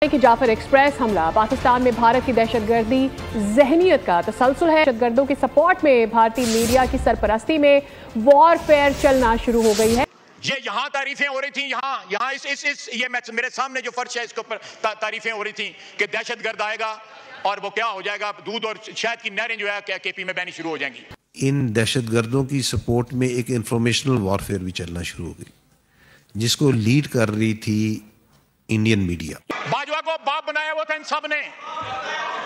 कि जाफर एक्सप्रेस हमला पाकिस्तान में भारत की दहशतगर्दी जहनीत का तसलसल है। दहशतगर्दों के सपोर्ट में भारतीय मीडिया की सरपरस्ती में वॉरफेयर चलना शुरू हो गई है। ये यहाँ तारीफें हो रही थी, यहाँ इस ये मेरे सामने जो फर्श है इसके ऊपर तारीफें हो रही थी कि दहशतगर्द आएगा और वो क्या हो जाएगा, दूध और शहद की नहरें जो है केपी में बहनी शुरू हो जाएंगी। इन दहशतगर्दों की सपोर्ट में एक इंफॉर्मेशनल वॉरफेयर भी चलना शुरू हो गई, जिसको लीड कर रही थी इंडियन मीडिया। बाजवा को बाप बनाया हुआ था इन सब ने,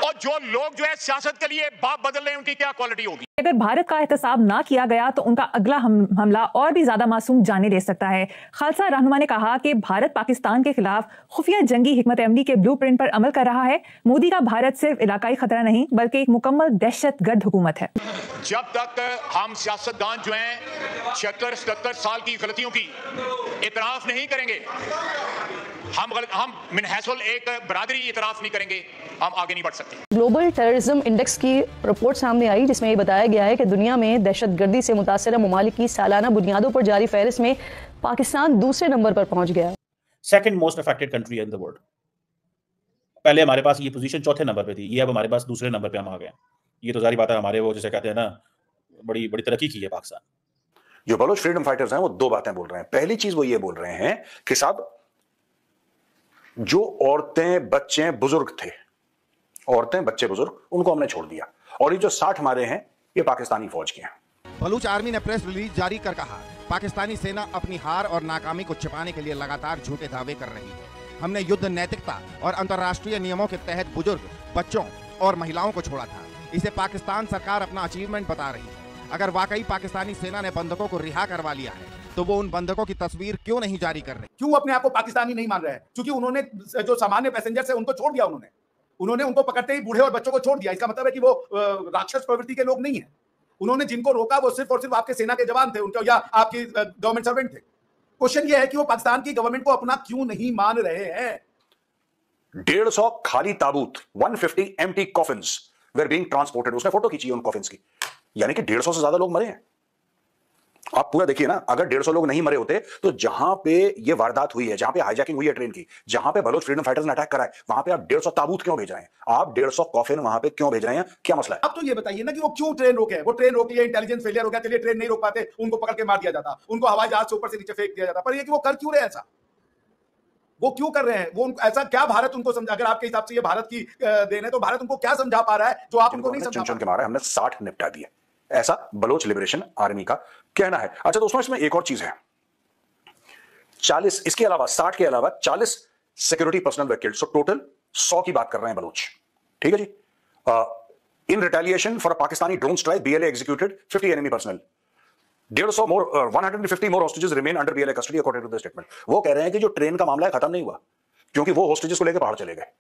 और जो लोग जो है सियासत के लिए बाप बदल रहे हैं, उनकी क्या क्वालिटी होगी। अगर भारत का एहतसाब ना किया गया तो उनका अगला हमला और भी ज्यादा मासूम जाने ले सकता है। खालसा रहनुमा ने कहा कि भारत पाकिस्तान के खिलाफ खुफिया जंगी हिकमत अमली के ब्लूप्रिंट पर अमल कर रहा है। मोदी का भारत सिर्फ इलाकाई खतरा नहीं बल्कि एक मुकम्मल दहशतगर्द हुकूमत है। जब तक हम सियासतदान जो हैं 76-77 साल की गलतियों की इतराफ नहीं करेंगे, हम मिनहसुल एक बरादरी इतराफ नहीं करेंगे, हम आगे नहीं बढ़ सकते। ग्लोबल टेररिज्म इंडेक्स की रिपोर्ट सामने आई जिसमें ये बताया गया है कि दुनिया में दहशतगर्दी से मुतासरा ममालिक की सालाना बुनियादों पर जारी फहरिस्त में पाकिस्तान दूसरे नंबर पर पहुंच गया है। Second most affected country in the world. पहले हमारे पास ये पोजीशन चौथे नंबर पे थी, ये अब हमारे पास दूसरे नंबर पे हम आ गए। ये तो जारी बात है, हमारे वो जैसे कहते हैं ना, बड़ी बड़ी तरक्की की है पाकिस्तान। जो बलोच फ्रीडम फाइटर्स हैं वो दो बातें बोल रहे हैं। पहली चीज वो ये बोल रहे हैं कि साहब जो औरतें बच्चे बुजुर्ग थे, औरतें बच्चे बुजुर्ग, उनको हमने छोड़ दिया, और ये जो 60 मारे हैं ये पाकिस्तानी फौज के हैं। बलूच आर्मी ने प्रेस रिलीज जारी कर कहा, पाकिस्तानी सेना अपनी हार और नाकामी को छिपाने के लिए लगातार झूठे दावे कर रही है। हमने युद्ध नैतिकता और अंतर्राष्ट्रीय नियमों के तहत बुजुर्ग, बच्चों और महिलाओं को छोड़ा था। इसे पाकिस्तान सरकार अपना अचीवमेंट बता रही है। अगर वाकई पाकिस्तानी सेना ने बंधकों को रिहा करवा लिया है तो वो उन बंधकों की तस्वीर क्यों नहीं जारी कर रहे? क्यों अपने आप को पाकिस्तानी नहीं मान रहे हैं? क्योंकि उन्होंने जो सामान्य पैसेंजर्स है उनको छोड़ दिया, उन्होंने उनको पकड़ते ही बूढ़े और बच्चों को छोड़ दिया। इसका मतलब है कि वो राक्षस प्रवृत्ति के लोग नहीं है। उन्होंने जिनको रोका वो सिर्फ और सिर्फ आपके सेना के जवान थे, उनके या आपकी गवर्नमेंट सर्वेंट थे। क्वेश्चन ये है कि वो पाकिस्तान की गवर्नमेंट को अपना क्यों नहीं मान रहे हैं? 150 खाली ताबूत, 150 empty coffins were being transported. उसने फोटो खींची है उन कॉफिन्स की, यानी कि 150 से ज्यादा लोग मरे हैं। आप पूरा देखिए ना, अगर 150 लोग नहीं मरे होते तो जहां पे ये वारदात हुई है, जहां पे हाईजैकिंग हुई है ट्रेन की, जहां पे बलोच फ्रीडम फाइटर्स ने अटैक करा है, वहां पे आप 150 ताबूत क्यों भेज रहे हैं? आप 150 कॉफिन वहां पे क्यों भेज रहे हैं? क्या मसला है? अब तो ये बताइए ना कि वो क्यों ट्रेन रोके? वो ट्रेन रोक लिया, इंटेलिजेंस फेलियर हो गया, चलिए ट्रेन नहीं रोक पाते, उनको पकड़ के मार दिया जाता, उनको हवाई जहाज से ऊपर से नीचे फेंक दिया जाता। पर ये कि वो कर क्यों रहे ऐसा? वो क्यों कर रहे हैं? वो ऐसा क्या भारत उनको समझा? अगर आपके हिसाब से ये भारत की देन है तो भारत उनको क्या समझा पा रहा है जो आप उनको नहीं समझा? चुन के मारा है हमने, 60 निपटा दिए, ऐसा बलोच लिबरेशन आर्मी का कहना है। अच्छा दोस्तों, इसमें एक और चीज है, 40 इसके अलावा 60 के अलावा 40 security personnel were killed, so total 100 की बात कर रहे हैं बलोच। ठीक है जी। In retaliation for a Pakistani drone strike BLA executed 50 enemy personnel, 150 more 150 more hostages remain under BLA custody according to the statement. वो कह रहे हैं कि जो ट्रेन का मामला है खत्म नहीं हुआ, क्योंकि वो होस्टेजेस को लेकर बाहर चले गए।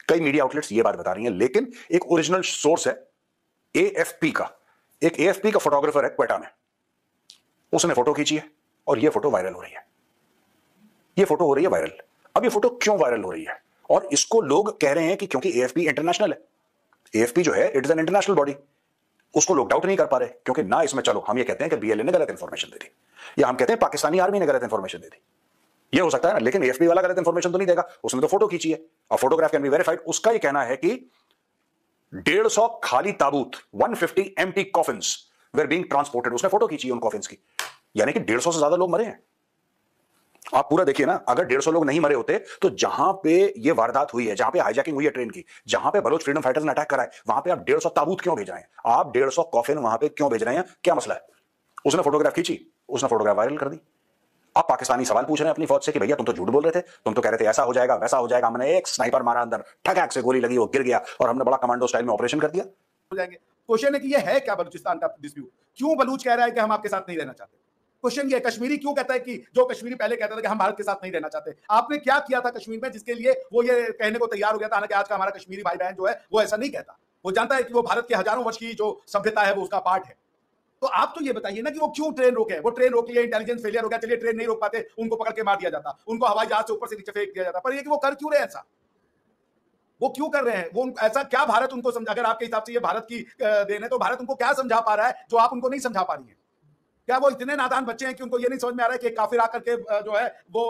कई मीडिया आउटलेट्स ये बात बता रही हैं, लेकिन एक ओरिजिनल सोर्स है एएफपी का, एक एएफपी का फोटोग्राफर है क्वेटा में, उसने फोटो खींची है और ये फोटो वायरल हो रही है। ये फोटो हो रही है वायरल। अब ये फोटो क्यों वायरल हो रही है? और इसको लोग कह रहे हैं कि क्योंकि एएफपी इंटरनेशनल है। एएफपी जो है it is an international body, उसको लोग डाउट नहीं कर पा रहे, क्योंकि ना इसमें, चलो हम ये कहते हैं कि बीएलए ने गलत इंफॉर्मेशन दे दी, या हम कहते हैं पाकिस्तानी आर्मी ने गलत इंफॉर्मेशन दे दी, ये हो सकता है ना, लेकिन एएफपी वाला गलत इंफॉर्मेशन तो नहीं देगा, उसने तो फोटो खींची है और फोटोग्राफ कैन बी वेरीफाइड। उसका ये कहना है कि 150 खाली ताबूत, 150 empty coffins were being transported. उसने फोटो खींची है उन कॉफिन्स की, यानी कि 150 से ज्यादा लोग मरे हैं। आप पूरा देखिए ना, अगर 150 लोग नहीं मरे होते तो जहां पे ये वारदात हुई है, जहां पे हाईजैकिंग हुई है ट्रेन की, जहां पे बलोच फ्रीडम फाइटर्स ने अटैक करा है, वहां पे आप 150 ताबूत क्यों भेज रहे हैं? आप 150 कॉफिन वहां पे क्यों भेज रहे हैं? क्या मसला है? उसने फोटोग्राफ खींची, उसने फोटोग्राफ वायरल कर दी। आप पाकिस्तानी सवाल पूछ रहे हैं अपनी फौज से कि भैया तुम तो झूठ बोल रहे थे, तुम तो कह रहे थे ऐसा हो जाएगा वैसा हो जाएगा, हमने एक स्नाइपर मारा अंदर, ठक से गोली लगी, वो गिर गया और हमने बड़ा कमांडो स्टाइल में ऑपरेशन कर दिया। क्वेश्चन है कि ये है क्या बलूचिस्तान का डिस्प्यूट? क्यों बलूच कह रहा है कि हम आपके साथ नहीं रहना चाहते? क्वेश्चन ये, कश्मीरी क्यों कहता है कि जो कश्मीरी पहले कहता था कि हम भारत के साथ नहीं रहना चाहते? आपने क्या किया था कश्मीर में जिसके लिए वो ये कहने को तैयार हो गया था? हालांकि आज का हमारा कश्मीरी भाई बहन जो है वो ऐसा नहीं कहता, वो जानता है कि वो भारत के हजारों वर्ष की जो सभ्यता है वो उसका पार्ट है। तो आप तो ये बताइए ना कि वो क्यों ट्रेन रोके? वो ट्रेन रोक लिया, इंटेलिजेंस फेलियर हो गया, चलिए ट्रेन नहीं रोक पाते, उनको पकड़ के मार दिया जाता, उनको हवाई जहाज से ऊपर से नीचे फेंक दिया जाता। पर ये कि वो कर क्यों रहे ऐसा? वो क्यों कर रहे हैं? वो ऐसा क्या भारत उनको समझा? अगर आपके हिसाब से ये भारत की देन है तो भारत उनको क्या समझा पा रहा है जो आप उनको नहीं समझा पा रही है? क्या वो इतने नादान बच्चे हैं कि उनको ये नहीं समझ में आ रहा है कि काफिर आकर के जो है वो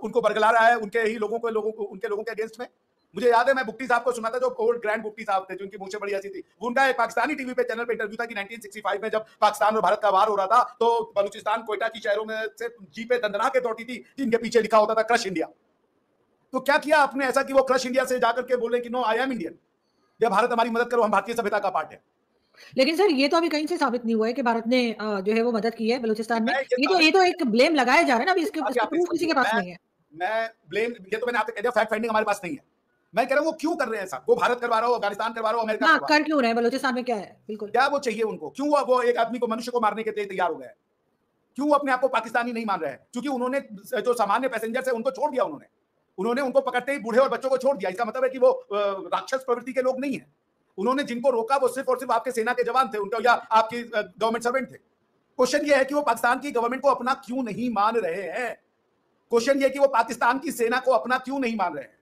उनको बरगला रहा है उनके ही उनके लोगों के अगेंस्ट में? मुझे याद है, मैं बुक्टी साहब को सुना था, जो ओल्ड ग्रैंड बुक्टी साहब थे, जिनकी मूंछें बड़ी ऐसी थी। उनका एक पाकिस्तानी टीवी पे चैनल पे इंटरव्यू था कि 1965 में जब पाकिस्तान और भारत का वार हो रहा था तो बलूचिस्तान कोयटा की शहरों में से जीपें दंदना के दौड़ती थी जिनके पीछे लिखा होता था क्रश इंडिया। तो क्या किया आपने ऐसा कि वो क्रश इंडिया से जाकर के बोले कि नो आई एम इंडियन, जब भारत हमारी मदद करो, हम भारतीय सभ्यता का पार्ट है। लेकिन सर ये तो अभी कहीं से साबित नहीं हुआ है कि भारत ने जो है वो मदद की है बलूचिस्तान में। ये तो एक ब्लेम लगाया जा रहा है ना, अभी इसके प्रूफ किसी के पास नहीं है। मैं ब्लेम, ये तो मैंने आपसे कह दिया, फैक्ट फाइंडिंग हमारे पास नहीं है। मैं कह रहा हूँ वो क्यों कर रहे हैं ऐसा? वो भारत करवा रहा हो, अफगानिस्तान करवा रहा हो, अमेरिका करवा कर क्यों रहे हैं? बलूचिस्तान में क्या है? बिल्कुल क्या वो चाहिए उनको? क्यों वो एक आदमी को, मनुष्य को मारने के लिए तैयार हो गए? क्यों वो अपने आप को पाकिस्तानी नहीं मान रहे हैं? क्योंकि उन्होंने जो सामान्य पैसेंजर है उनको छोड़ दिया, उन्होंने उनको पकड़ते ही बूढ़े और बच्चों को छोड़ दिया। इसका मतलब है कि वो राक्षस प्रवृत्ति के लोग नहीं है। उन्होंने जिनको रोका वो सिर्फ और सिर्फ आपके सेना के जवान थे, उनका या आपकी गवर्नमेंट सर्वेंट थे। क्वेश्चन ये है कि वो पाकिस्तान की गवर्नमेंट को अपना क्यों नहीं मान रहे हैं? क्वेश्चन ये है कि वो पाकिस्तान की सेना को अपना क्यों नहीं मान रहे हैं?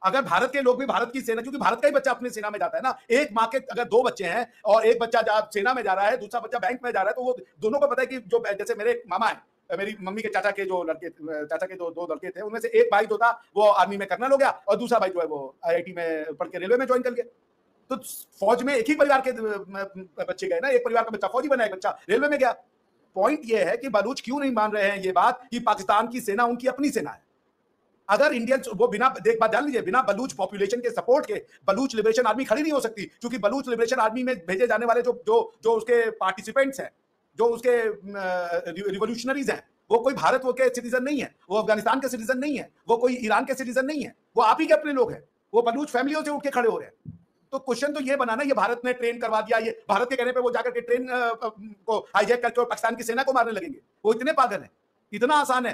अगर भारत के लोग भी भारत की सेना, क्योंकि भारत का ही बच्चा अपनी सेना में जाता है ना, एक माँ के अगर 2 बच्चे हैं और एक बच्चा सेना में जा रहा है, दूसरा बच्चा बैंक में जा रहा है, तो वो दोनों को पता है कि जो, जैसे मेरे मामा है, मेरी मम्मी के चाचा के जो लड़के, चाचा के 2 लड़के थे, उनमें से एक भाई जो था वो आर्मी में कर्नल हो गया और दूसरा भाई जो है वो IIT में पढ़ के रेलवे में ज्वाइन कर गया। तो फौज में एक ही परिवार के बच्चे गए ना, एक परिवार का बच्चा फौजी बना, एक बच्चा रेलवे में गया। पॉइंट ये है कि बलूच क्यों नहीं मान रहे हैं ये बात कि पाकिस्तान की सेना उनकी अपनी सेना है। अगर इंडियन वो बिना बात जान लीजिए, बिना बलूच पॉपुलेशन के सपोर्ट के बलूच लिबरेशन आर्मी खड़ी नहीं हो सकती, क्योंकि बलूच लिबरेशन आर्मी में भेजे जाने वाले जो उसके पार्टिसिपेंट्स हैं, जो उसके रिवोल्यूशनरीज हैं, वो कोई भारत के सिटीजन नहीं है, वो अफगानिस्तान के सिटीजन नहीं है, वो कोई ईरान के सिटीजन नहीं है, वो आप ही के अपने लोग हैं। वो बलूच फैमिलियों से उठ के खड़े हो रहे हैं। तो क्वेश्चन तो ये बनाना, ये भारत ने ट्रेन करवा दिया, ये भारत के कहने पे वो जाकर के ट्रेन को हाईजैक करके और पाकिस्तान की सेना को मारने लगेंगे। वो इतने पागल हैं, इतना आसान है